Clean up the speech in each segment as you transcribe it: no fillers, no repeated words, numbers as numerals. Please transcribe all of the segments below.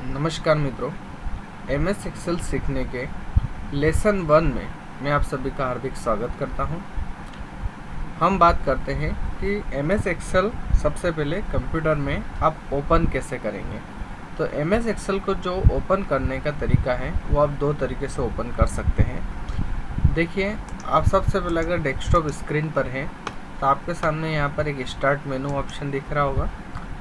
नमस्कार मित्रों, M S Excel सीखने के लेसन 1 में मैं आप सभी का हार्दिक स्वागत करता हूं। हम बात करते हैं कि एम एस एक्सेल सबसे पहले कंप्यूटर में आप ओपन कैसे करेंगे। तो एम एस एक्सेल को जो ओपन करने का तरीका है वो आप दो तरीके से ओपन कर सकते हैं। देखिए, आप सबसे पहले अगर डेस्कटॉप स्क्रीन पर हैं तो आपके सामने यहाँ पर एक स्टार्ट मेनू ऑप्शन दिख रहा होगा।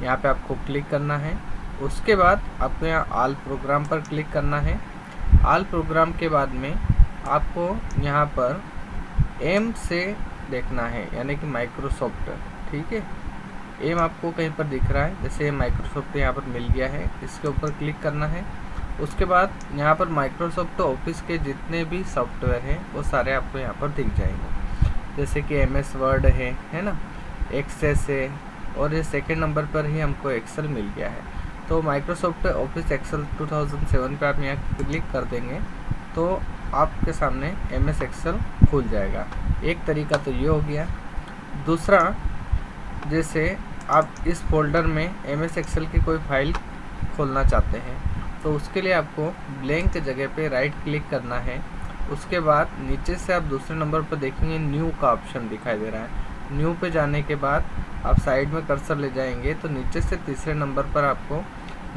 यहाँ पे आपको क्लिक करना है। उसके बाद आपको यहाँ ऑल प्रोग्राम पर क्लिक करना है। ऑल प्रोग्राम के बाद में आपको यहाँ पर एम से देखना है, यानी कि माइक्रोसॉफ्ट। ठीक है, एम आपको कहीं पर दिख रहा है, जैसे माइक्रोसॉफ्ट यहाँ पर मिल गया है, इसके ऊपर क्लिक करना है। उसके बाद यहाँ पर माइक्रोसॉफ्ट ऑफिस के जितने भी सॉफ्टवेयर हैं वो सारे आपको यहाँ पर दिख जाएंगे, जैसे कि एम एस वर्ड है ना, एक्सेस है, और ये सेकेंड नंबर पर ही हमको एक्सेल मिल गया है। तो माइक्रोसॉफ्ट ऑफिस एक्सेल 2007 पे आप यहाँ क्लिक कर देंगे तो आपके सामने एम एस एक्सेल खुल जाएगा। एक तरीका तो ये हो गया। दूसरा, जैसे आप इस फोल्डर में एम एस एक्सेल की कोई फाइल खोलना चाहते हैं तो उसके लिए आपको ब्लैंक जगह पे राइट क्लिक करना है। उसके बाद नीचे से आप दूसरे नंबर पर देखेंगे न्यू का ऑप्शन दिखाई दे रहा है। न्यू पे जाने के बाद आप साइड में कर्सर ले जाएंगे तो नीचे से तीसरे नंबर पर आपको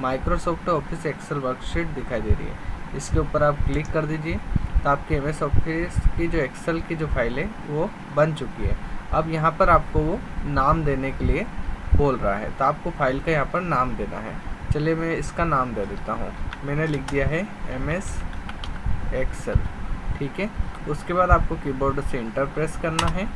माइक्रोसॉफ्ट ऑफिस एक्सेल वर्कशीट दिखाई दे रही है। इसके ऊपर आप क्लिक कर दीजिए तो आपके एम एस ऑफिस की जो एक्सेल की जो फाइल है वो बन चुकी है। अब यहाँ पर आपको वो नाम देने के लिए बोल रहा है, तो आपको फाइल का यहाँ पर नाम देना है। चलिए मैं इसका नाम दे देता हूँ। मैंने लिख दिया है एम एस एक्सेल। ठीक है, उसके बाद आपको कीबोर्ड से इंटर प्रेस करना है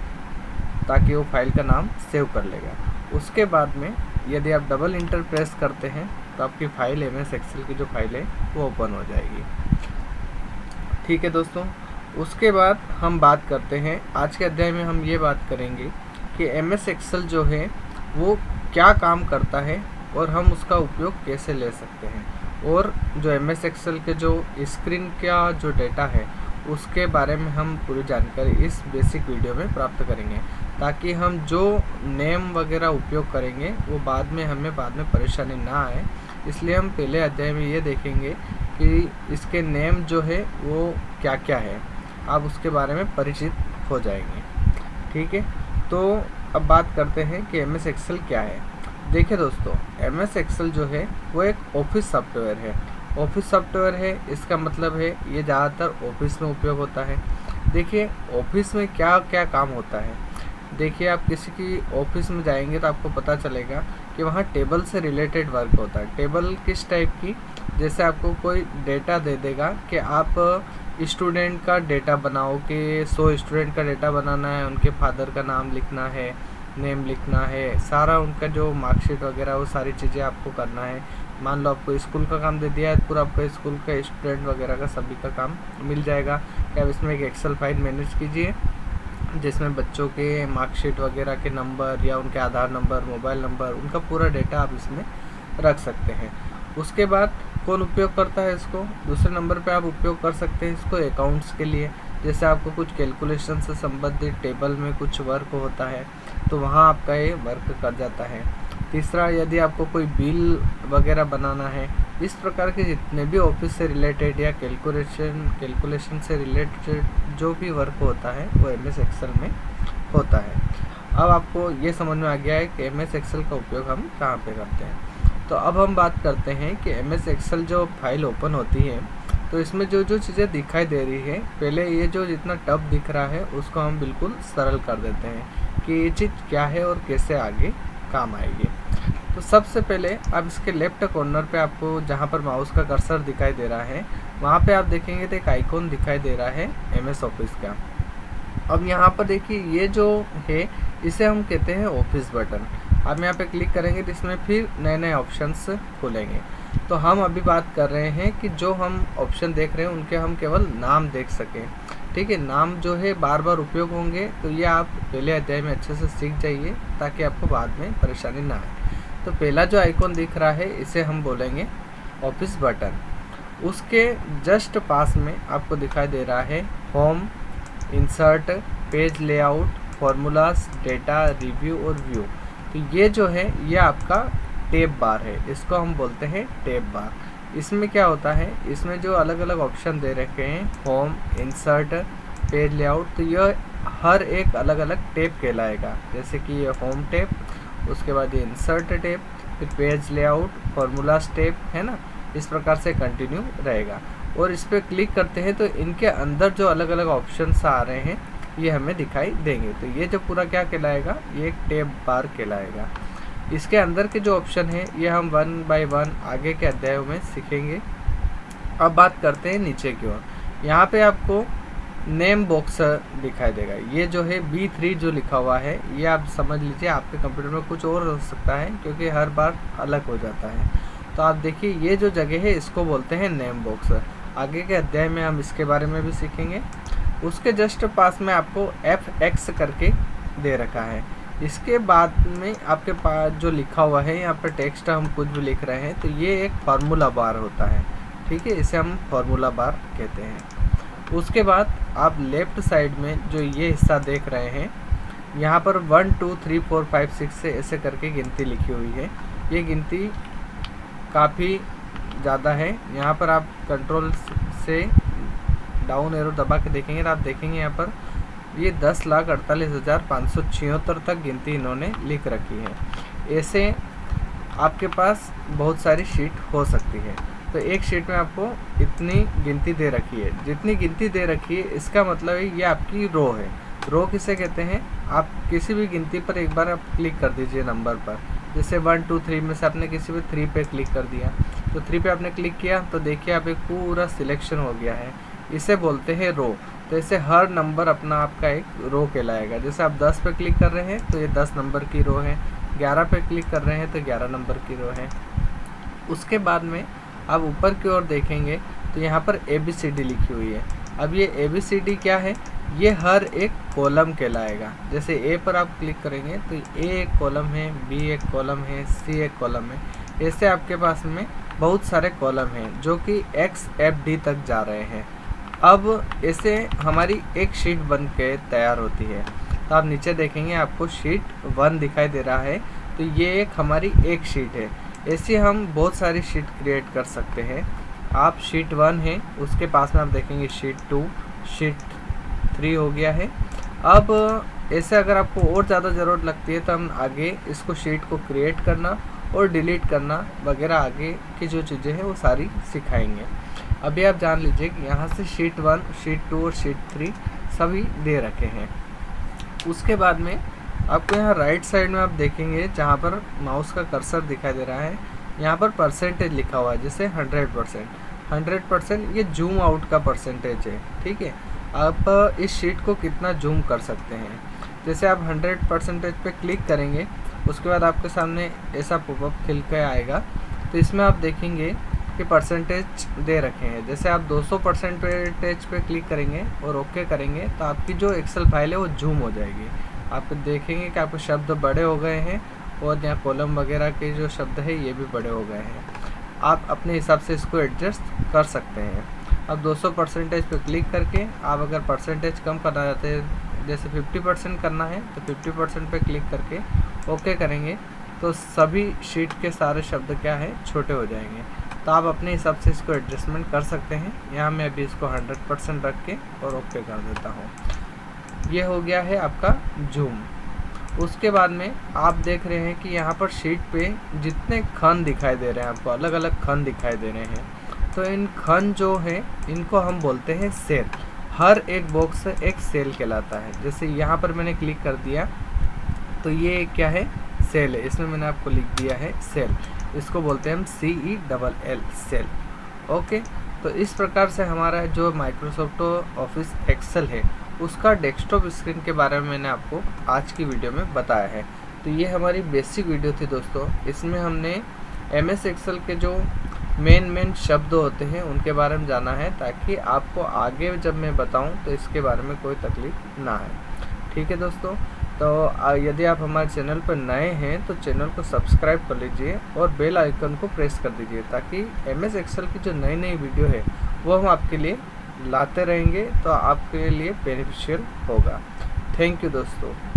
ताकि वो फाइल का नाम सेव कर लेगा। उसके बाद में यदि आप डबल इंटर प्रेस करते हैं तो आपकी फाइल एम एस एक्सेल की जो फाइल है वो ओपन हो जाएगी। ठीक है दोस्तों, उसके बाद हम बात करते हैं, आज के अध्याय में हम ये बात करेंगे कि एम एस एक्सेल जो है वो क्या काम करता है और हम उसका उपयोग कैसे ले सकते हैं, और जो एम एस एक्सेल के जो स्क्रीन का जो डेटा है उसके बारे में हम पूरी जानकारी इस बेसिक वीडियो में प्राप्त करेंगे, ताकि हम जो नेम वगैरह उपयोग करेंगे वो बाद में परेशानी ना आए। इसलिए हम पहले अध्याय में ये देखेंगे कि इसके नेम जो है वो क्या क्या है, आप उसके बारे में परिचित हो जाएंगे। ठीक है, तो अब बात करते हैं कि एम एस एक्सेल क्या है। देखिए दोस्तों, एम एस एक्सेल जो है वो एक ऑफिस सॉफ्टवेयर है। ऑफिस सॉफ्टवेयर है, इसका मतलब है ये ज़्यादातर ऑफिस में उपयोग होता है। देखिए, ऑफिस में क्या क्या काम होता है। देखिए, आप किसी की ऑफिस में जाएंगे तो आपको पता चलेगा कि वहाँ टेबल से रिलेटेड वर्क होता है। टेबल किस टाइप की, जैसे आपको कोई डेटा दे देगा कि आप स्टूडेंट का डेटा बनाओ, कि 100 स्टूडेंट का डेटा बनाना है, उनके फादर का नाम लिखना है, नेम लिखना है, सारा उनका जो मार्कशीट वगैरह वो सारी चीज़ें आपको करना है। मान लो आपको स्कूल का काम दे दिया है, पूरा आपका स्कूल का स्टूडेंट वगैरह का सभी का काम मिल जाएगा कि आप इसमें एक एक्सेल फाइल मैनेज कीजिए जिसमें बच्चों के मार्कशीट वगैरह के नंबर या उनके आधार नंबर, मोबाइल नंबर, उनका पूरा डेटा आप इसमें रख सकते हैं। उसके बाद कौन उपयोग करता है इसको, दूसरे नंबर पे आप उपयोग कर सकते हैं इसको अकाउंट्स के लिए। जैसे आपको कुछ कैलकुलेशन से संबंधित टेबल में कुछ वर्क होता है तो वहाँ आपका ये वर्क कर जाता है। तीसरा, यदि आपको कोई बिल वगैरह बनाना है, इस प्रकार के जितने भी ऑफिस से रिलेटेड या कैलकुलेशन से रिलेटेड जो भी वर्क होता है वो एम एस एक्सेल में होता है। अब आपको ये समझ में आ गया है कि एम एस एक्सेल का उपयोग हम कहाँ पे करते हैं। तो अब हम बात करते हैं कि एम एस एक्सेल जो फाइल ओपन होती है तो इसमें जो जो चीज़ें दिखाई दे रही है, पहले ये जो जितना टफ दिख रहा है उसको हम बिल्कुल सरल कर देते हैं कि ये चीज़ क्या है और कैसे आगे काम आएगी। तो सबसे पहले आप इसके लेफ्ट कॉर्नर पे आपको जहाँ पर माउस का कर्सर दिखाई दे रहा है वहाँ पे आप देखेंगे तो एक आइकॉन दिखाई दे रहा है एम एस ऑफिस का। अब यहाँ पर देखिए, ये जो है इसे हम कहते हैं ऑफिस बटन। आप यहाँ पे क्लिक करेंगे तो इसमें फिर नए नए ऑप्शंस खुलेंगे। तो हम अभी बात कर रहे हैं कि जो हम ऑप्शन देख रहे हैं उनके हम केवल नाम देख सकें। ठीक है, नाम जो है बार बार उपयोग होंगे, तो ये आप पहले अध्याय में अच्छे से सीख जाइए ताकि आपको बाद में परेशानी ना आए। तो पहला जो आइकॉन दिख रहा है इसे हम बोलेंगे ऑफिस बटन। उसके जस्ट पास में आपको दिखाई दे रहा है home, insert, page layout, formulas, data, review और व्यू। तो ये जो है ये आपका टैब बार है, इसको हम बोलते हैं टैब बार। इसमें क्या होता है, इसमें जो अलग अलग ऑप्शन दे रखे हैं, होम, इंसर्ट, पेज लेआउट, तो यह हर एक अलग अलग टैब कहलाएगा। जैसे कि ये होम टैब, उसके बाद ये इंसर्ट टैब, फिर पेज लेआउट, फार्मूलाज टैब, है ना। इस प्रकार से कंटिन्यू रहेगा। और इस पर क्लिक करते हैं तो इनके अंदर जो अलग अलग ऑप्शंस आ रहे हैं ये हमें दिखाई देंगे। तो ये जो पूरा क्या कहलाएगा, ये एक टैब बार कहलाएगा। इसके अंदर के जो ऑप्शन है ये हम 1 बाय 1 आगे के अध्यायों में सीखेंगे। अब बात करते हैं नीचे की ओर। यहाँ पे आपको नेम बॉक्स दिखाई देगा। ये जो है B3 जो लिखा हुआ है, ये आप समझ लीजिए आपके कंप्यूटर में कुछ और हो सकता है, क्योंकि हर बार अलग हो जाता है। तो आप देखिए ये जो जगह है इसको बोलते हैं नेम बॉक्स। आगे के अध्याय में हम इसके बारे में भी सीखेंगे। उसके जस्ट पास में आपको FX करके दे रखा है। इसके बाद में आपके पास जो लिखा हुआ है, यहाँ पर टेक्स्ट हम कुछ भी लिख रहे हैं, तो ये एक फार्मूला बार होता है, ठीक है, इसे हम फार्मूला बार कहते हैं। उसके बाद आप लेफ्ट साइड में जो ये हिस्सा देख रहे हैं, यहाँ पर 1 2 3 4 5 6 से ऐसे करके गिनती लिखी हुई है। ये गिनती काफ़ी ज़्यादा है। यहाँ पर आप कंट्रोल से डाउन एरो दबा के देखेंगे तो आप देखेंगे यहाँ पर ये 10,48,576 तक गिनती इन्होंने लिख रखी है। ऐसे आपके पास बहुत सारी शीट हो सकती है। तो एक शीट में आपको इतनी गिनती दे रखी है। जितनी गिनती दे रखी है इसका मतलब है ये आपकी रो है। रो किसे कहते हैं, आप किसी भी गिनती पर एक बार आप क्लिक कर दीजिए नंबर पर। जैसे 1 2 3 में से आपने किसी भी 3 पे क्लिक कर दिया, तो 3 पे आपने क्लिक किया तो देखिए आप एक पूरा सिलेक्शन हो गया है। इसे बोलते हैं रो। तो ऐसे हर नंबर अपना आपका एक रो कहलाएगा। जैसे आप 10 पे क्लिक कर रहे हैं तो ये 10 नंबर की रो है, 11 पे क्लिक कर रहे हैं तो 11 नंबर की रो है। उसके बाद में आप ऊपर की ओर देखेंगे तो यहाँ पर ABCD लिखी हुई है। अब ये ABCD क्या है, ये हर एक कॉलम कहलाएगा। जैसे A पर आप क्लिक करेंगे तो A एक कॉलम है, B एक कॉलम है, C एक कॉलम है। ऐसे आपके पास में बहुत सारे कॉलम हैं जो कि XFD तक जा रहे हैं। अब ऐसे हमारी एक शीट बन के तैयार होती है। तो आप नीचे देखेंगे आपको शीट 1 दिखाई दे रहा है, तो ये एक हमारी एक शीट है। ऐसे हम बहुत सारी शीट क्रिएट कर सकते हैं। आप शीट 1 है, उसके पास में आप देखेंगे शीट 2, शीट 3 हो गया है। अब ऐसे अगर आपको और ज़्यादा ज़रूरत लगती है तो हम आगे इसको शीट को क्रिएट करना और डिलीट करना वगैरह आगे की जो चीज़ें हैं वो सारी सिखाएंगे। अभी आप जान लीजिए कि यहाँ से शीट 1, शीट 2 और शीट 3 सभी दे रखे हैं। उसके बाद में आपको यहाँ राइट साइड में आप देखेंगे जहाँ पर माउस का कर्सर दिखाई दे रहा है, यहाँ पर परसेंटेज लिखा हुआ है, जैसे 100%। 100% ये जूम आउट का परसेंटेज है, ठीक है। आप इस शीट को कितना जूम कर सकते हैं। जैसे आप 100% पे क्लिक करेंगे, उसके बाद आपके सामने ऐसा पॉपअप खिल के आएगा। तो इसमें आप देखेंगे कि परसेंटेज दे रखे हैं। जैसे आप 200% पे क्लिक करेंगे और ओके करेंगे तो आपकी जो एक्सेल फाइल है वो जूम हो जाएगी। आप देखेंगे कि आपके शब्द बड़े हो गए हैं और यहाँ कॉलम वगैरह के जो शब्द है ये भी बड़े हो गए हैं। आप अपने हिसाब से इसको एडजस्ट कर सकते हैं। अब 200% पे क्लिक करके आप अगर परसेंटेज कम करना चाहते हैं, जैसे 50% करना है, तो 50% पे क्लिक करके ओके करेंगे तो सभी शीट के सारे शब्द क्या है, छोटे हो जाएंगे। तो आप अपने हिसाब से इसको एडजस्टमेंट कर सकते हैं। यहाँ मैं अभी इसको 100% रख के और ओके कर देता हूँ। ये हो गया है आपका जूम। उसके बाद में आप देख रहे हैं कि यहाँ पर शीट पे जितने खंड दिखाई दे रहे हैं, आपको अलग अलग खंड दिखाई दे रहे हैं। तो इन खंड जो है इनको हम बोलते हैं सेल। हर एक बॉक्स एक सेल कहलाता है। जैसे यहाँ पर मैंने क्लिक कर दिया तो ये क्या है, सेल है। इसमें मैंने आपको लिख दिया है सेल। इसको बोलते हैं हम CELL सेल। ओके, तो इस प्रकार से हमारा जो माइक्रोसॉफ्ट ऑफिस एक्सेल है उसका डेस्कटॉप स्क्रीन के बारे में मैंने आपको आज की वीडियो में बताया है। तो ये हमारी बेसिक वीडियो थी दोस्तों। इसमें हमने MS एक्सेल के जो मेन शब्द होते हैं उनके बारे में जाना है, ताकि आपको आगे जब मैं बताऊं तो इसके बारे में कोई तकलीफ ना है। ठीक है दोस्तों, तो यदि आप हमारे चैनल पर नए हैं तो चैनल को सब्सक्राइब कर लीजिए और बेल आइकन को प्रेस कर दीजिए, ताकि MS एक्सेल की जो नई वीडियो है वो हम आपके लिए लाते रहेंगे, तो आपके लिए बेनिफिशियल होगा। थैंक यू दोस्तों।